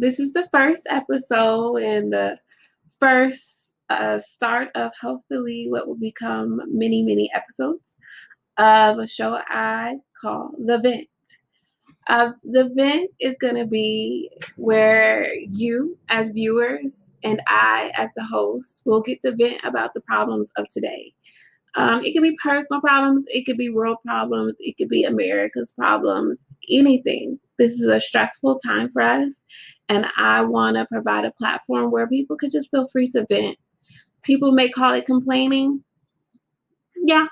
This is the first episode and the first start of hopefully what will become many, many episodes of a show I call The Vent. The Vent is going to be where you, as viewers, and I, as the host, will get to vent about the problems of today. It could be personal problems, it could be world problems, it could be America's problems, anything. This is a stressful time for us, and I want to provide a platform where people could just feel free to vent. People may call it complaining, yeah,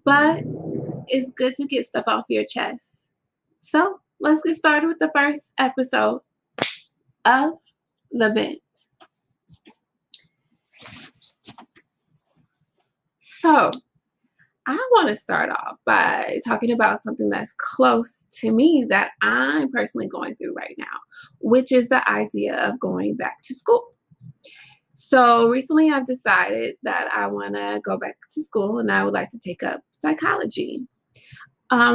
but it's good to get stuff off your chest. So let's get started with the first episode of The Vent. So, I want to start off by talking about something that's close to me that I'm personally going through right now, which is the idea of going back to school. So recently I've decided that I want to go back to school and I would like to take up psychology. I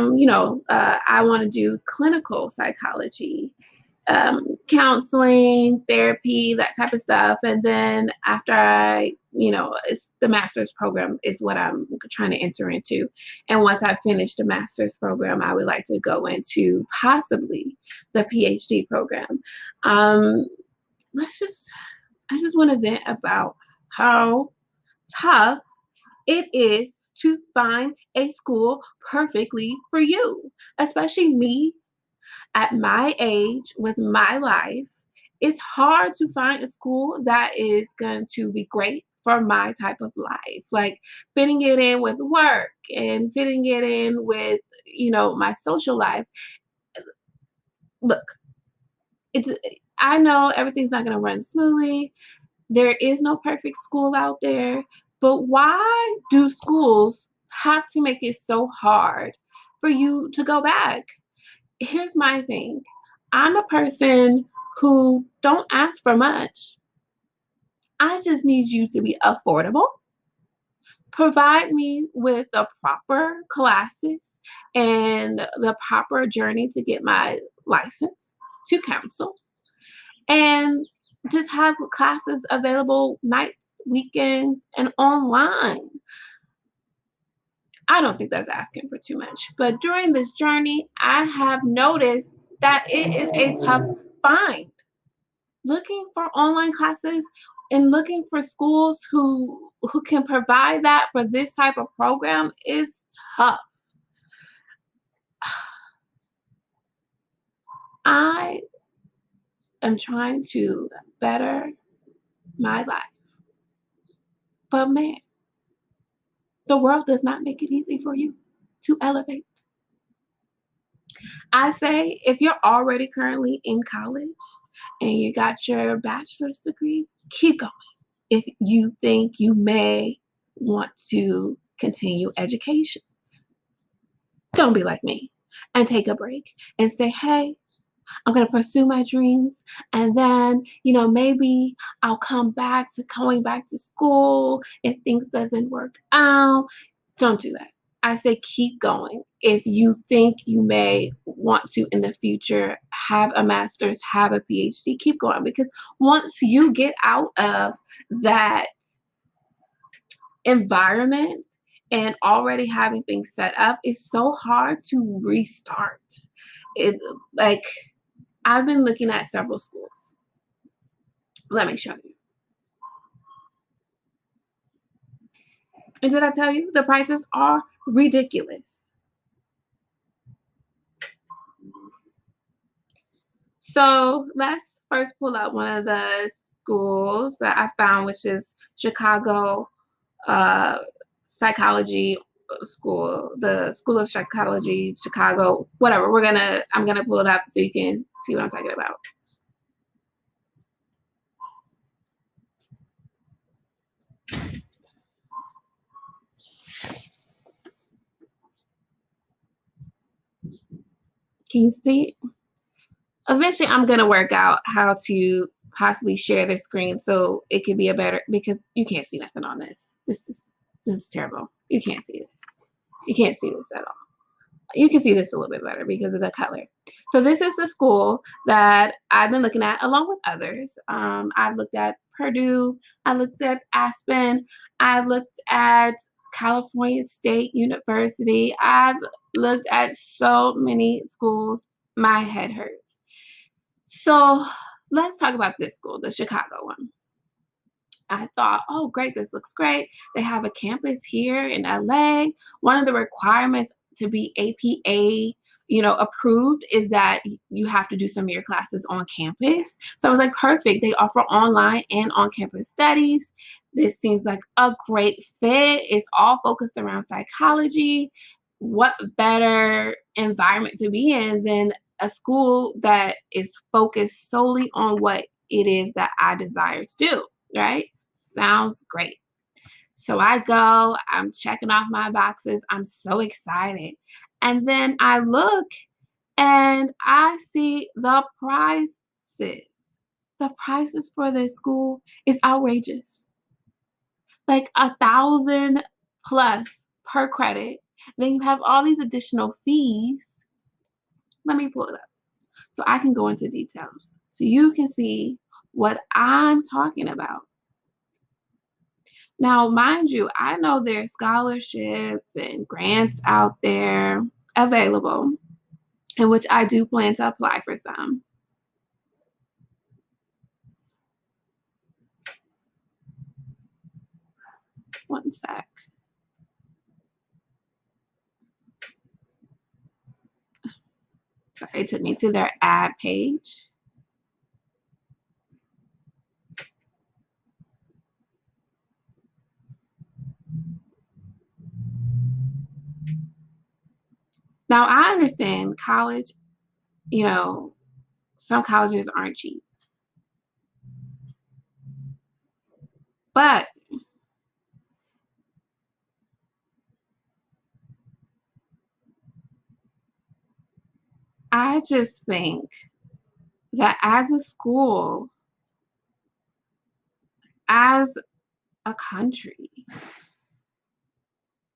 want to do clinical psychology, counseling, therapy, that type of stuff. And then after it's the master's program is what I'm trying to enter into. And once I finish the master's program, I would like to go into possibly the PhD program. Um, I just want to vent about how tough it is to find a school perfectly for you, especially me at my age with my life. It's hard to find a school that is going to be great for my type of life, like fitting it in with work and fitting it in with my social life. Look, it's I know everything's not going to run smoothly. There is no perfect school out there, but why do schools have to make it so hard for you to go back? Here's my thing. I'm a person who don't ask for much. I just need you to be affordable. Provide me with the proper classes and the proper journey to get my license to counsel. And just have classes available nights, weekends, and online. I don't think that's asking for too much. But during this journey, I have noticed that it is a tough find. Looking for online classes and looking for schools who can provide that for this type of program is tough. I am trying to better my life. But man, the world does not make it easy for you to elevate. I say if you're already currently in college and you got your bachelor's degree, keep going. If you think you may want to continue education, don't be like me and take a break and say, hey, I'm going to pursue my dreams. And then, maybe I'll come back to going back to school if things doesn't work out. Don't do that. I say keep going. If you think you may want to in the future have a master's, have a PhD, keep going. Because once you get out of that environment and already having things set up, it's so hard to restart. It like I've been looking at several schools. Let me show you. And did I tell you the prices are ridiculous? So let's first pull up one of the schools that I found, which is Chicago Psychology School, the School of Psychology, Chicago, whatever. I'm gonna pull it up so you can see what I'm talking about. Can you see it? Eventually I'm gonna work out how to possibly share the screen so it could be a better, because you can't see nothing on this. This is terrible. You can't see this. You can't see this at all. You can see this a little bit better because of the color. So this is the school that I've been looking at along with others. I've looked at Purdue, I looked at Aspen, I looked at California State University. I've looked at so many schools, my head hurts. So let's talk about this school, the Chicago one. I thought, oh, great, this looks great. They have a campus here in LA. One of the requirements to be APA, approved is that you have to do some of your classes on campus. So I was like, perfect. They offer online and on-campus studies. This seems like a great fit. It's all focused around psychology. What better environment to be in than a school that is focused solely on what it is that I desire to do, right? Sounds great. So I go, I'm checking off my boxes. I'm so excited. And then I look and I see the prices. The prices for this school is outrageous. Like 1,000 plus per credit. Then you have all these additional fees. Let me pull it up so I can go into details so you can see what I'm talking about. Now, mind you, I know there's scholarships and grants out there available, in which I do plan to apply for some. One sec. Sorry, it took me to their ad page. Now, I understand college, some colleges aren't cheap. But I just think that as a school, as a country,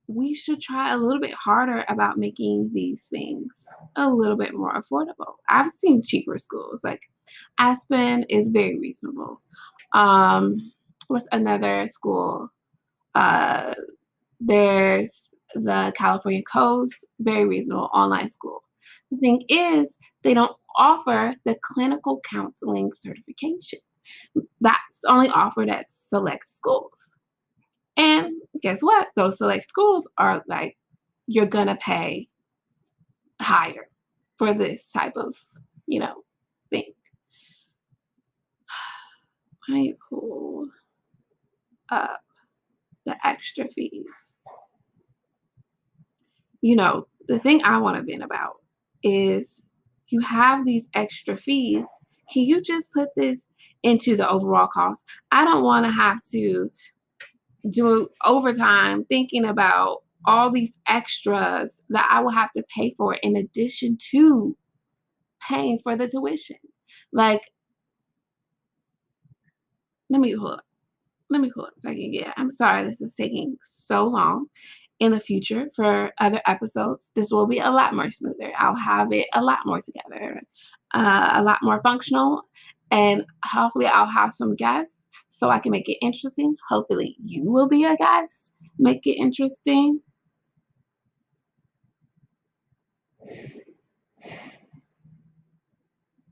we should try a little bit harder about making these things a little bit more affordable. I've seen cheaper schools, like Aspen is very reasonable. What's another school? Uh, there's the California Coast, very reasonable online school. The thing is, they don't offer the clinical counseling certification. That's only offered at select schools. And guess what? Those select schools are like, you're going to pay higher for this type of, thing. I pull up the extra fees. The thing I want to vent about is you have these extra fees. Can you just put this into the overall cost? I don't want to have to do overtime thinking about all these extras that I will have to pay for in addition to paying for the tuition. Like, let me pull up. Let me pull up so I can get. I'm sorry this is taking so long. In the future, for other episodes, this will be a lot more smoother. I'll have it a lot more together, a lot more functional, and hopefully I'll have some guests so I can make it interesting. Hopefully you will be a guest, make it interesting.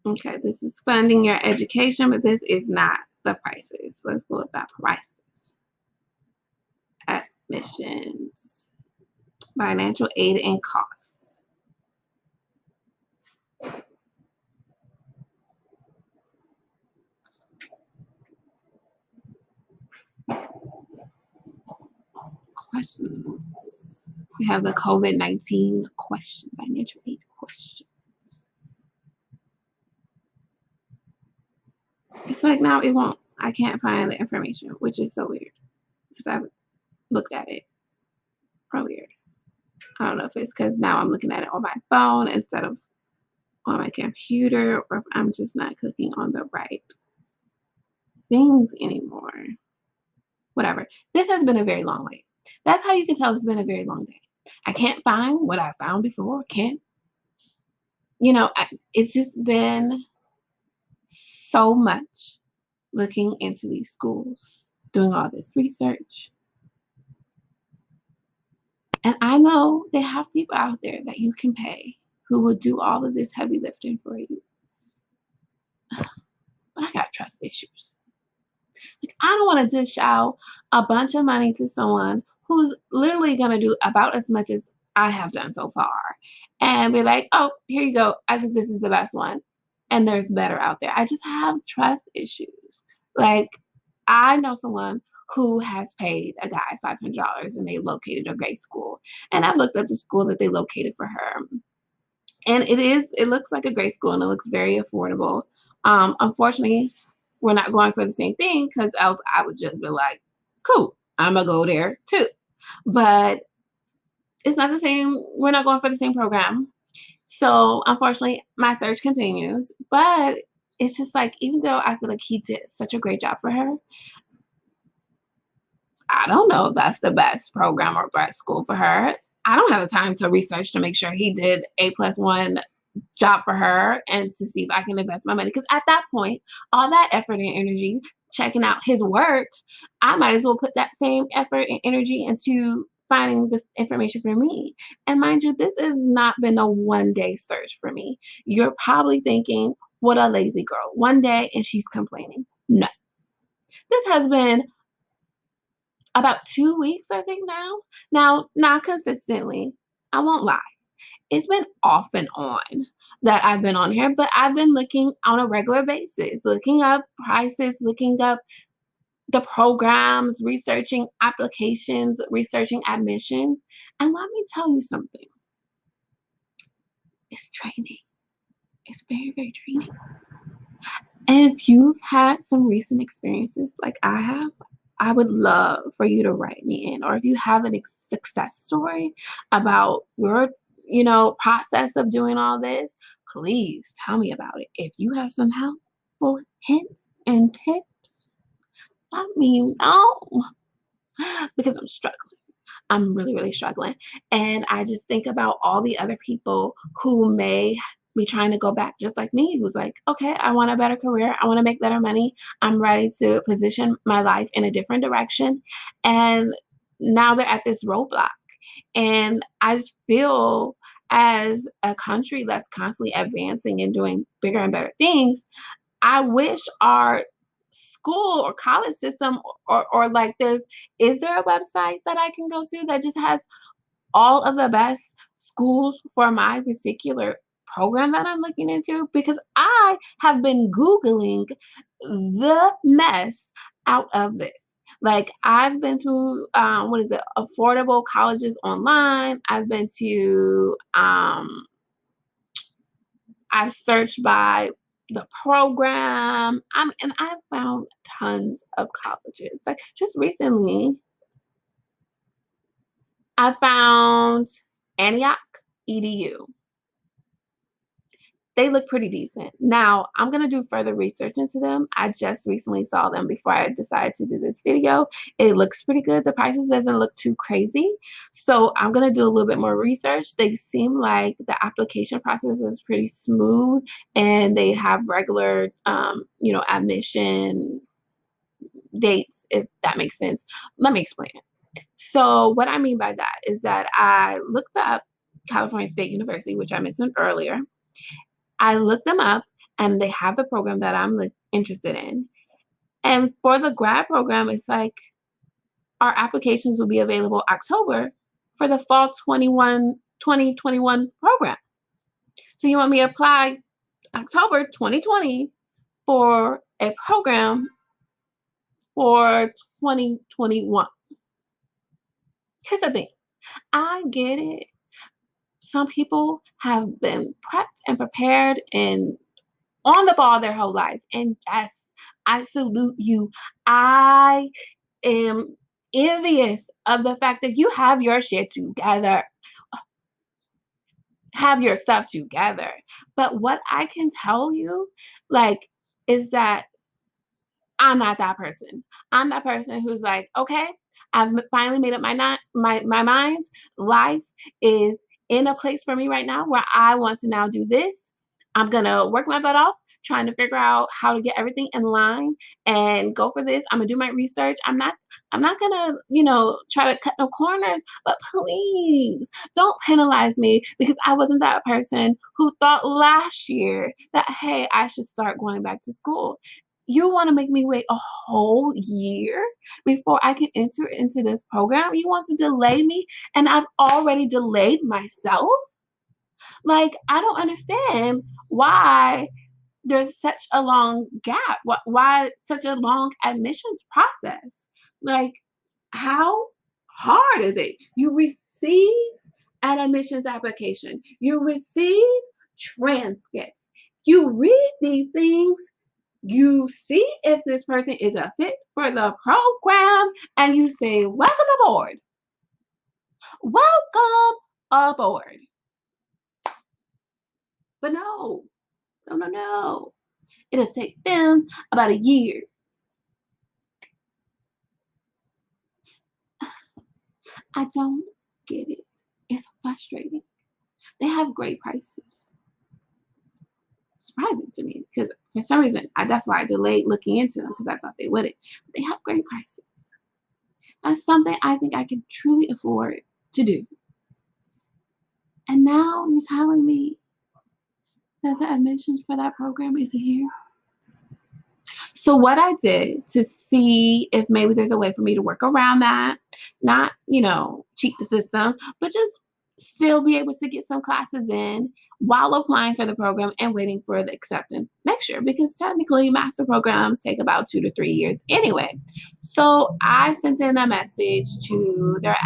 Okay, this is funding your education, but this is not the prices. Let's pull up that prices. Admissions, financial aid and costs. Questions. We have the COVID-19 question, financial aid questions. It's like now it won't, I can't find the information, which is so weird because I looked at it earlier. I don't know if it's because now I'm looking at it on my phone instead of on my computer, or if I'm just not clicking on the right things anymore. Whatever. This has been a very long wait. That's how you can tell it's been a very long day. I can't find what I found before. Can't, it's just been so much looking into these schools, doing all this research. And I know they have people out there that you can pay who will do all of this heavy lifting for you. But I got trust issues. Like, I don't want to dish out a bunch of money to someone who's literally going to do about as much as I have done so far and be like, oh, here you go. I think this is the best one. And there's better out there. I just have trust issues. Like, I know someone who has paid a guy $500 and they located a great school. And I've looked up the school that they located for her. And it looks like a great school and it looks very affordable. Unfortunately, we're not going for the same thing because else I would just be like, cool, I'm gonna go there too. But it's not the same. We're not going for the same program. So unfortunately, my search continues. But it's just like, even though I feel like he did such a great job for her, I don't know if that's the best program or best school for her. I don't have the time to research to make sure he did A+1 job for her and to see if I can invest my money. Because at that point, all that effort and energy checking out his work, I might as well put that same effort and energy into finding this information for me. And mind you, this has not been a one-day search for me. You're probably thinking, what a lazy girl. One day and she's complaining. No. This has been about 2 weeks, I think now. Now, not consistently. I won't lie. It's been off and on that I've been on here, but I've been looking on a regular basis, looking up prices, looking up the programs, researching applications, researching admissions. And let me tell you something. It's draining. It's very, very draining. And if you've had some recent experiences like I have, I would love for you to write me in. Or if you have a success story about your, process of doing all this, please tell me about it. If you have some helpful hints and tips, let me know because I'm struggling. I'm really, really struggling. And I just think about all the other people who may be trying to go back just like me, who's like, okay, I want a better career. I want to make better money. I'm ready to position my life in a different direction. And now they're at this roadblock. And I just feel as a country that's constantly advancing and doing bigger and better things, I wish our school or college system or like is there a website that I can go to that just has all of the best schools for my particular program that I'm looking into? Because I have been Googling the mess out of this. Like, I've been to what is it, affordable colleges online. I've been to I've searched by the program. And I've found tons of colleges. Like, just recently, I found Antioch EDU. They look pretty decent. Now, I'm going to do further research into them. I just recently saw them before I decided to do this video. It looks pretty good. The prices doesn't look too crazy. So I'm going to do a little bit more research. They seem like the application process is pretty smooth and they have regular, admission dates, if that makes sense. Let me explain it. So what I mean by that is that I looked up California State University, which I mentioned earlier. I looked them up and they have the program that I'm interested in. And for the grad program, it's like our applications will be available October for the fall 2021 program. So you want me to apply October 2020 for a program for 2021. Here's the thing. I get it. Some people have been prepped and prepared and on the ball their whole life. And yes, I salute you. I am envious of the fact that you have your shit together, have your stuff together. But what I can tell you, like, is that I'm not that person. I'm that person who's like, okay, I've finally made up my mind. Life is in a place for me right now where I want to now do this. I'm gonna work my butt off trying to figure out how to get everything in line and go for this. I'm gonna do my research. I'm not gonna, try to cut no corners, but please don't penalize me because I wasn't that person who thought last year that, hey, I should start going back to school. You want to make me wait a whole year before I can enter into this program? You want to delay me, and I've already delayed myself? Like, I don't understand why there's such a long gap. Why such a long admissions process? Like, how hard is it? You receive an admissions application, you receive transcripts, you read these things, you see if this person is a fit for the program, and you say, welcome aboard, welcome aboard. But no, no, no, no. It'll take them about a year. I don't get it. It's frustrating. They have great prices. Surprising to me because for some reason that's why I delayed looking into them because I thought they wouldn't. But they have great prices. That's something I think I can truly afford to do. And now you're telling me that the admissions for that program isn't here. So what I did to see if maybe there's a way for me to work around that, not, cheat the system, but just still be able to get some classes in while applying for the program and waiting for the acceptance next year because technically master programs take about 2 to 3 years anyway. So I sent in a message to their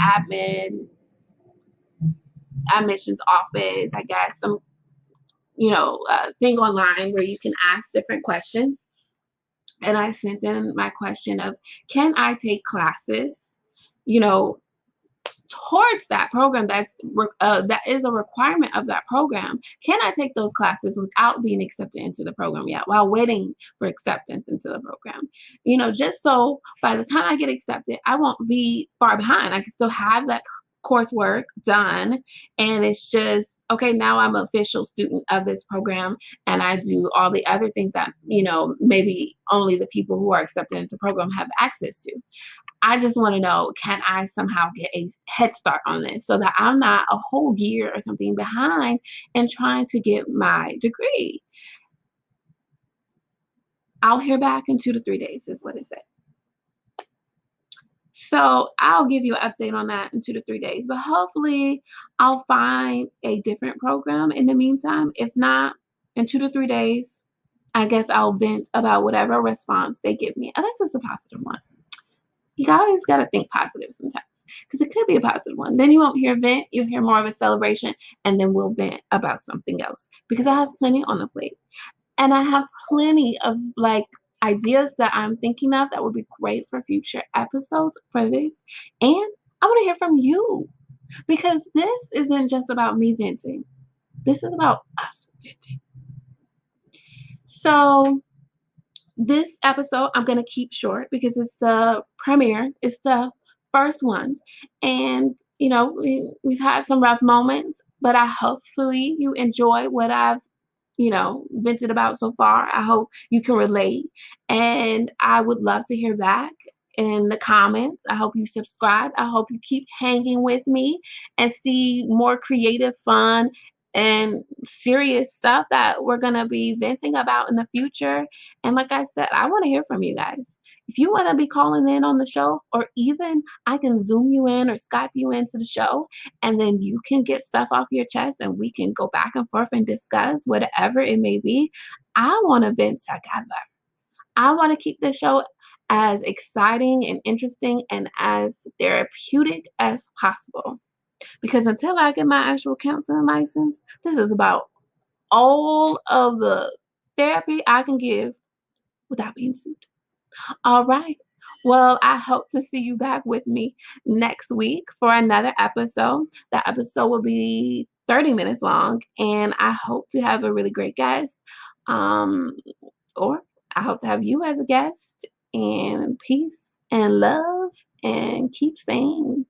admissions office, I guess some thing online where you can ask different questions, and I sent in my question of, can I take classes, you know, towards that program that is a requirement of that program? Can I take those classes without being accepted into the program yet, while waiting for acceptance into the program? Just so by the time I get accepted, I won't be far behind. I can still have that coursework done, and it's just okay. Now I'm an official student of this program, and I do all the other things that maybe only the people who are accepted into the program have access to. I just want to know, can I somehow get a head start on this so that I'm not a whole year or something behind in trying to get my degree? I'll hear back in 2 to 3 days, is what it said. So I'll give you an update on that in 2 to 3 days. But hopefully, I'll find a different program in the meantime. If not, in 2 to 3 days, I guess I'll vent about whatever response they give me, unless it's a positive one. You always got to think positive sometimes because it could be a positive one. Then you won't hear vent, you'll hear more of a celebration, and then we'll vent about something else because I have plenty on the plate. And I have plenty of ideas that I'm thinking of that would be great for future episodes for this. And I want to hear from you because this isn't just about me venting, this is about us venting. So, this episode I'm going to keep short because it's the premiere, it's the first one. And, we've had some rough moments, but I hopefully you enjoy what I've vented about so far. I hope you can relate. And I would love to hear back in the comments. I hope you subscribe. I hope you keep hanging with me and see more creative, fun, and serious stuff that we're going to be venting about in the future. And like I said, I want to hear from you guys. If you want to be calling in on the show, or even I can Zoom you in or Skype you into the show, and then you can get stuff off your chest and we can go back and forth and discuss whatever it may be. I want to vent together. I want to keep this show as exciting and interesting and as therapeutic as possible. Because until I get my actual counseling license, this is about all of the therapy I can give without being sued. All right. Well, I hope to see you back with me next week for another episode. That episode will be 30 minutes long, and I hope to have a really great guest. Um, or I hope to have you as a guest. And peace. and love and keep sane.